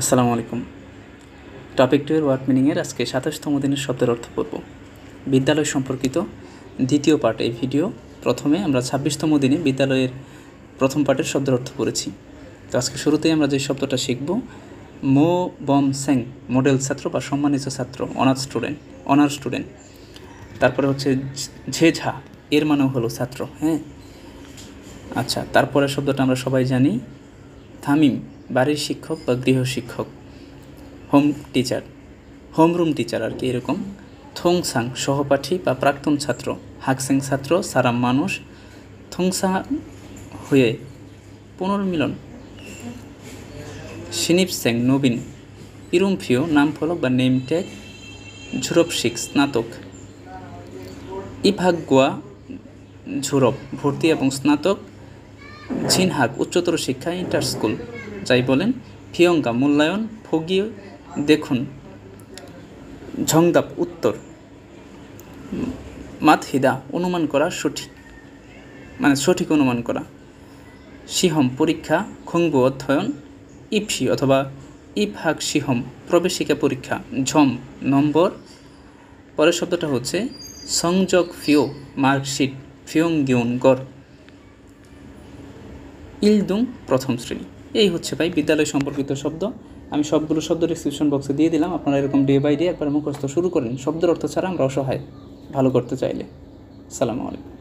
আসসালামু আলাইকুম। টপিক 2 এর ওয়ার্ড মিনিংয়ের আজকে 27তম দিনের শব্দের অর্থ পড়ব। বিদ্যালয় সম্পর্কিত দ্বিতীয় পার্ট এই ভিডিও। প্রথমে আমরা 26তম দিনে বিদ্যালয়ের প্রথম পার্টের শব্দের অর্থ পড়েছি। তো আজকে শুরুতেই আমরা যে শব্দটা শিখব, মো বম সেং, মডেল ছাত্র বা সম্মানিত ছাত্র, অনার স্টুডেন্ট। তারপরে হচ্ছে ঝেঝা, এর মানেও হলো ছাত্র। হ্যাঁ, আচ্ছা, তারপরে শব্দটা আমরা সবাই জানি, থামিম, বাড়ির শিক্ষক বা গৃহশিক্ষক, হোমরুম টিচার আর কি এরকম। থংসাং, সহপাঠী বা প্রাক্তন ছাত্র, হাকসেং ছাত্র, সারাম মানুষ, থংসা হয়ে পুনর্মিলন, শিনিপসেং নবীন, ইরুমফিও নামফলক বা নেম ট্যাগ, ঝুরপশিক স্নাতক, ইভাগুয়া ঝুরপ ভর্তি এবং স্নাতক, ঝিনহাক উচ্চতর শিক্ষা ইন্টার স্কুল যাই বলেন, ফিয়ঙ্গা মূল্যায়ন, ফগিয়ে দেখুন, ঝংদাপ উত্তর, মাতহিদা অনুমান করা সঠিক, মানে সঠিক অনুমান করা, সিহম পরীক্ষা, খংবু অধ্যয়ন, ইপসি অথবা ইফহাক সিহম প্রবেশিকা পরীক্ষা, ঝম নম্বর। পরের শব্দটা হচ্ছে সংযোগ ফিও মার্কশিট, ফিয়ংগিউন গড়, ইলদুং প্রথম শ্রেণী। এই হচ্ছে ভাই বিদ্যালয় সম্পর্কিত শব্দ। আমি সবগুলো শব্দ ডিসক্রিপশন বক্সে দিয়ে দিলাম। আপনারা এরকম ডে বাই ডে একবার মুখস্থ শুরু করেন। শব্দের অর্থ ছাড়া আমরা অসহায় ভালো করতে চাইলে। আসসালামু আলাইকুম।